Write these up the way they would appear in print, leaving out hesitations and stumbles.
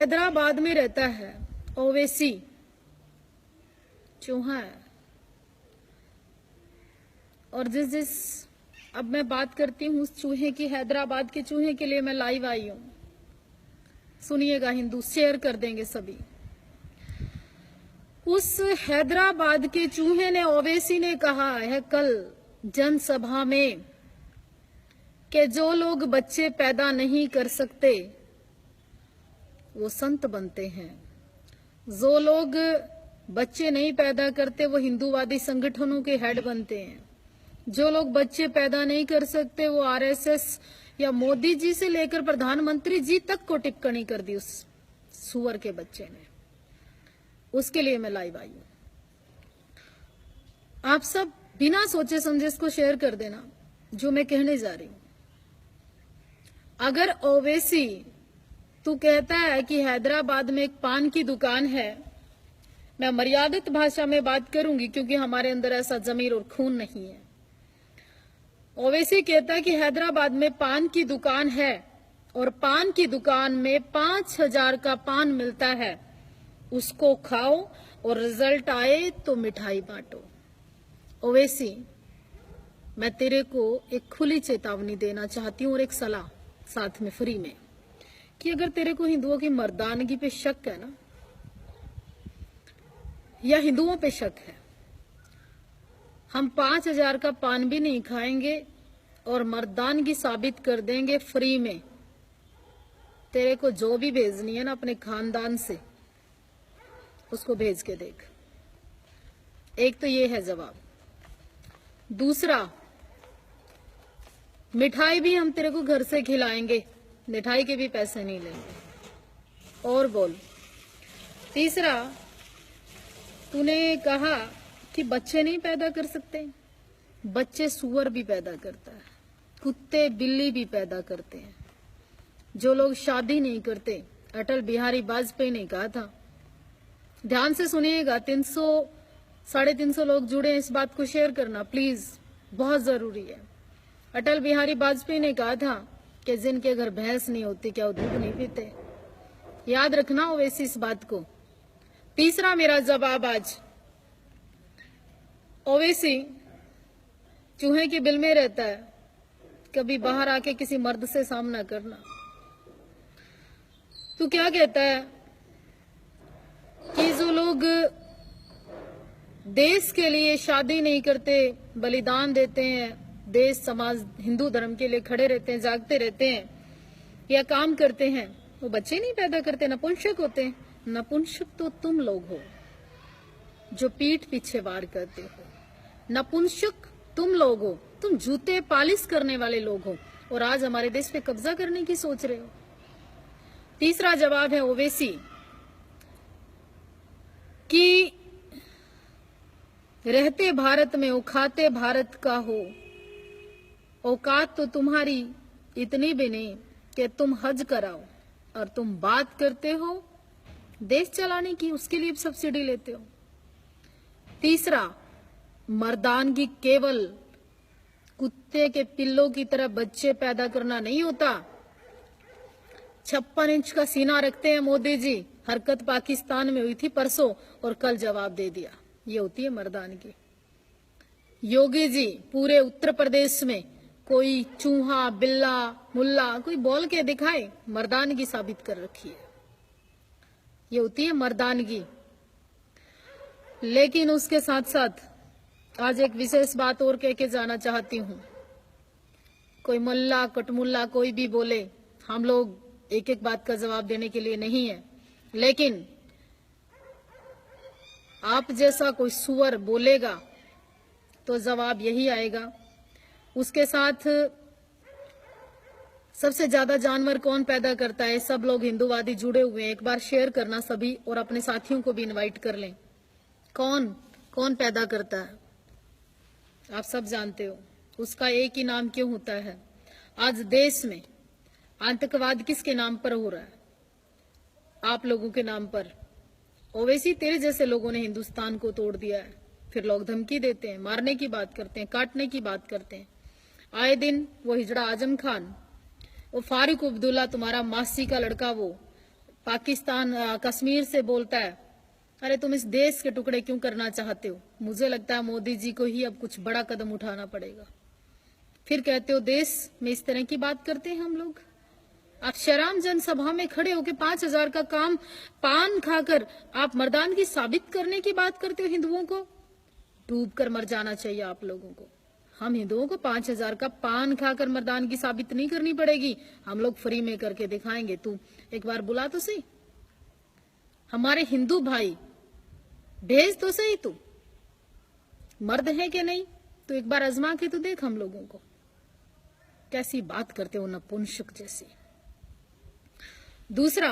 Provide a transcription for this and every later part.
हैदराबाद में रहता है ओवैसी चूहा है। और जिस अब मैं बात करती हूँ उस चूहे की, हैदराबाद के चूहे के लिए मैं लाइव आई हूं। सुनिएगा, हिंदू शेयर कर देंगे सभी। उस हैदराबाद के चूहे ने, ओवैसी ने कहा है कल जनसभा में कि जो लोग बच्चे पैदा नहीं कर सकते वो संत बनते हैं, जो लोग बच्चे नहीं पैदा करते वो हिंदूवादी संगठनों के हेड बनते हैं, जो लोग बच्चे पैदा नहीं कर सकते वो आरएसएस या मोदी जी से लेकर प्रधानमंत्री जी तक को टिप्पणी कर दी उस सुअर के बच्चे ने। उसके लिए मैं लाइव आई हूं। आप सब बिना सोचे समझे इसको शेयर कर देना जो मैं कहने जा रही हूं। अगर ओवैसी तू कहता है कि हैदराबाद में एक पान की दुकान है, मैं मर्यादित भाषा में बात करूंगी क्योंकि हमारे अंदर ऐसा जमीर और खून नहीं है। ओवैसी कहता है कि हैदराबाद में पान की दुकान है और पान की दुकान में 5,000 का पान मिलता है, उसको खाओ और रिजल्ट आए तो मिठाई बांटो। ओवैसी, मैं तेरे को एक खुली चेतावनी देना चाहती हूं और एक सलाह साथ में फ्री में, कि अगर तेरे को हिंदुओं की मर्दानगी पे शक है ना, या हिंदुओं पे शक है, हम 5,000 का पान भी नहीं खाएंगे और मर्दानगी साबित कर देंगे फ्री में। तेरे को जो भी भेजनी है ना अपने खानदान से, उसको भेज के देख। एक तो ये है जवाब। दूसरा, मिठाई भी हम तेरे को घर से खिलाएंगे, मिठाई के भी पैसे नहीं लेंगे। और बोल। तीसरा, तूने कहा कि बच्चे नहीं पैदा कर सकते, बच्चे सुअर भी पैदा करता है, कुत्ते बिल्ली भी पैदा करते हैं। जो लोग शादी नहीं करते, अटल बिहारी वाजपेयी ने कहा था, ध्यान से सुनिएगा, 300-350 लोग जुड़े, इस बात को शेयर करना प्लीज, बहुत जरूरी है। अटल बिहारी वाजपेयी ने कहा था कि जिनके घर भैंस नहीं होती क्या वो दूध नहीं पीते। याद रखना ओवैसी इस बात को। तीसरा मेरा जवाब आज, ओवैसी चूहे के बिल में रहता है, कभी बाहर आके किसी मर्द से सामना करना। तू क्या कहता है कि जो लोग देश के लिए शादी नहीं करते, बलिदान देते हैं, देश समाज हिंदू धर्म के लिए खड़े रहते हैं, जागते रहते हैं या काम करते हैं, वो बच्चे नहीं पैदा करते, नपुंसक होते हैं। नपुंसक तो तुम लोग हो जो पीठ पीछे वार करते हो, नपुंसक तुम लोग हो, तुम जूते पालिश करने वाले लोग हो और आज हमारे देश पे कब्जा करने की सोच रहे हो। तीसरा जवाब है ओवैसी कि रहते भारत में औकाते भारत का हो, औकात तो तुम्हारी इतनी भी नहीं कि तुम हज कराओ और तुम बात करते हो देश चलाने की, उसके लिए सब्सिडी लेते हो। तीसरा, मर्दानगी केवल कुत्ते के पिल्लों की तरह बच्चे पैदा करना नहीं होता। 56 इंच का सीना रखते हैं मोदी जी, हरकत पाकिस्तान में हुई थी परसों और कल जवाब दे दिया, ये होती है मर्दानगी। योगी जी पूरे उत्तर प्रदेश में कोई चूहा बिल्ला मुल्ला कोई बोल के दिखाए, मर्दानगी साबित कर रखी है, ये होती है मर्दानगी। लेकिन उसके साथ साथ आज एक विशेष बात और कह के जाना चाहती हूं। कोई मुल्ला कटमुल्ला कोई भी बोले, हम लोग एक एक बात का जवाब देने के लिए नहीं है, लेकिन आप जैसा कोई सुअर बोलेगा तो जवाब यही आएगा। उसके साथ सबसे ज्यादा जानवर कौन पैदा करता है, सब लोग हिंदूवादी जुड़े हुए हैं, एक बार शेयर करना सभी और अपने साथियों को भी इनवाइट कर लें। कौन कौन पैदा करता है आप सब जानते हो, उसका एक ही नाम क्यों होता है। आज देश में आतंकवाद किसके नाम पर हो रहा है, आप लोगों के नाम पर। ओवैसी तेरे जैसे लोगों ने हिंदुस्तान को तोड़ दिया है, फिर लोग धमकी देते हैं, मारने की बात करते हैं, काटने की बात करते हैं। आए दिन वो हिजड़ा आजम खान, वो फारूक अब्दुल्ला तुम्हारा मासी का लड़का, वो पाकिस्तान कश्मीर से बोलता है, अरे तुम इस देश के टुकड़े क्यों करना चाहते हो? मुझे लगता है मोदी जी को ही अब कुछ बड़ा कदम उठाना पड़ेगा। फिर कहते हो देश में इस तरह की बात करते हैं हम लोग। आप शराम जनसभा में खड़े होकर 5,000 का काम पान खाकर आप मर्दानगी साबित करने की बात करते हो। हिंदुओं को डूब कर मर जाना चाहिए आप लोगों को। हम हिंदुओं को 5,000 का पान खाकर मर्दानगी साबित नहीं करनी पड़ेगी, हम लोग फ्री में करके दिखाएंगे। तू एक बार बुला तो सही हमारे हिंदू भाई, भेज तो सही। तू मर्द है कि नहीं, तो एक बार आजमा के तो देख हम लोगों को कैसी बात करते हो, नपुंसक जैसी। दूसरा,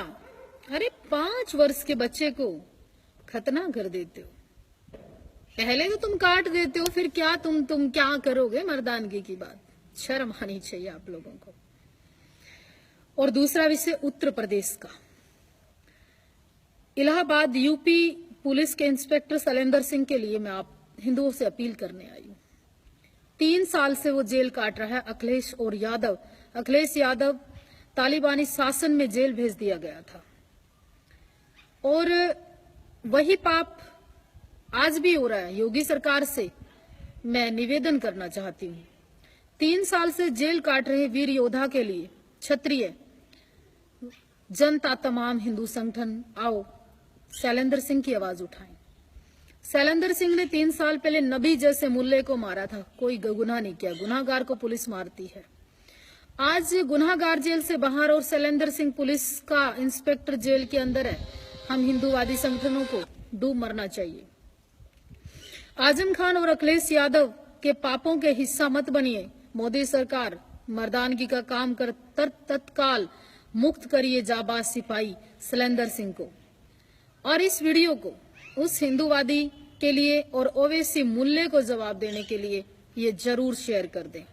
अरे 5 वर्ष के बच्चे को खतना कर देते हो। पहले तो तुम काट देते हो, फिर क्या तुम क्या करोगे? मर्दानगी की बात, शर्म आनी चाहिए आप लोगों को। और दूसरा विषय उत्तर प्रदेश का। इलाहाबाद यूपी पुलिस के इंस्पेक्टर शैलेंद्र सिंह के लिए मैं आप हिंदुओं से अपील करने आई हूं। 3 साल से वो जेल काट रहा है। अखिलेश यादव तालिबानी शासन में जेल भेज दिया गया था, और वही पाप आज भी हो रहा है। योगी सरकार से मैं निवेदन करना चाहती हूँ, 3 साल से जेल काट रहे वीर योद्धा के लिए क्षत्रिय जनता, तमाम हिंदू संगठन आओ शैलेंद्र सिंह की आवाज उठाएं। शैलेंद्र सिंह ने 3 साल पहले नबी जैसे मुल्ले को मारा था, कोई गुनाह नहीं किया। गुनाहगार को पुलिस मारती है। आज गुनाहगार जेल से बाहर और शैलेंद्र सिंह पुलिस का इंस्पेक्टर जेल के अंदर है। हम हिंदूवादी संगठनों को डूब मरना चाहिए। आजम खान और अखिलेश यादव के पापों के हिस्सा मत बनिए। मोदी सरकार मर्दानगी का काम कर तत्काल मुक्त करिए जाबाज सिपाही शैलेंद्र सिंह को। और इस वीडियो को उस हिंदूवादी के लिए और ओवैसी मुल्ले को जवाब देने के लिए ये जरूर शेयर कर दें।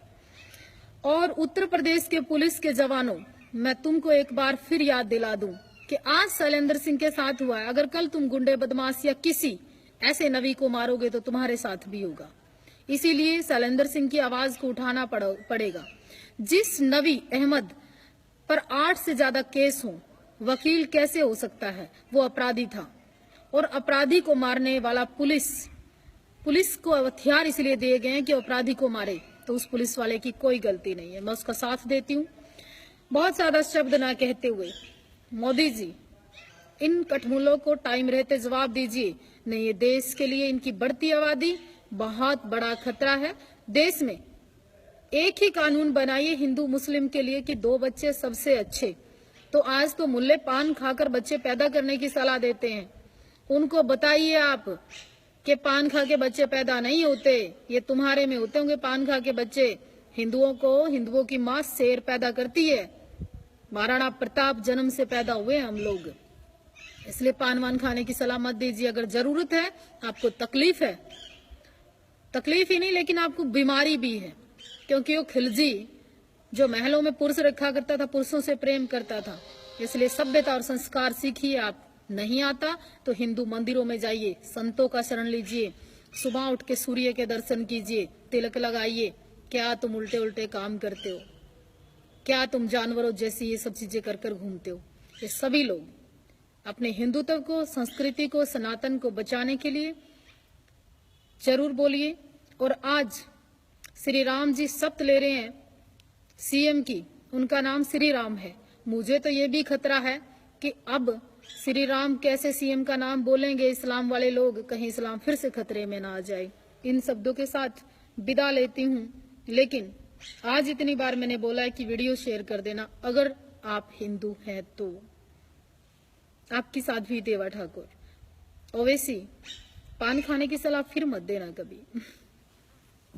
और उत्तर प्रदेश के पुलिस के जवानों, मैं तुमको एक बार फिर याद दिला दूं कि आज शैलेंद्र सिंह के साथ हुआ है। अगर कल तुम गुंडे बदमाश या किसी ऐसे नवी को मारोगे तो तुम्हारे साथ भी होगा। इसीलिए शैलेंद्र सिंह की आवाज को उठाना पड़ेगा। जिस नवी अहमद पर 8 से ज्यादा केस हो, वकील कैसे हो सकता है? वो अपराधी था, और अपराधी को मारने वाला पुलिस को हथियार इसलिए दिए गए हैं कि अपराधी को मारे, तो उस पुलिस वाले की कोई गलती नहीं है। मैं उसका साथ देती हूँ। बहुत ज्यादा शब्द ना कहते हुए मोदी जी इन कठमुलों को टाइम रहते जवाब दीजिए। नहीं, ये देश के लिए इनकी बढ़ती आबादी बहुत बड़ा खतरा है। देश में एक ही कानून बनाइए हिंदू मुस्लिम के लिए कि 2 बच्चे सबसे अच्छे। तो आज तो मुल्ले पान खाकर बच्चे पैदा करने की सलाह देते हैं। उनको बताइए आप कि पान खा के बच्चे पैदा नहीं होते, ये तुम्हारे में होते होंगे पान खा के बच्चे। हिंदुओं की मां शेर पैदा करती है। महाराणा प्रताप जन्म से पैदा हुए हम लोग, इसलिए पान वान खाने की सलाह मत दीजिए। अगर जरूरत है, आपको तकलीफ है, तकलीफ ही नहीं लेकिन आपको बीमारी भी है, क्योंकि वो खिलजी जो महलों में पुरुष रखा करता था, पुरुषों से प्रेम करता था। इसलिए सभ्यता और संस्कार सीखिए। आप नहीं आता तो हिंदू मंदिरों में जाइए, संतों का शरण लीजिए, सुबह उठ के सूर्य के दर्शन कीजिए, तिलक लगाइए। क्या तुम उल्टे उल्टे काम करते हो? क्या तुम जानवरों जैसी ये सब चीजें कर कर घूमते हो? ये सभी लोग अपने हिंदुत्व को, संस्कृति को, सनातन को बचाने के लिए जरूर बोलिए। और आज श्री राम जी शपथ ले रहे हैं सीएम की, उनका नाम श्री राम है। मुझे तो ये भी खतरा है कि अब श्री राम कैसे सीएम का नाम बोलेंगे इस्लाम वाले लोग, कहीं इस्लाम फिर से खतरे में ना आ जाए। इन शब्दों के साथ विदा लेती हूँ, लेकिन आज इतनी बार मैंने बोला है कि वीडियो शेयर कर देना अगर आप हिंदू हैं तो। आपकी साध्वी देवा ठाकुर। ओवैसी पान खाने की सलाह फिर मत देना कभी।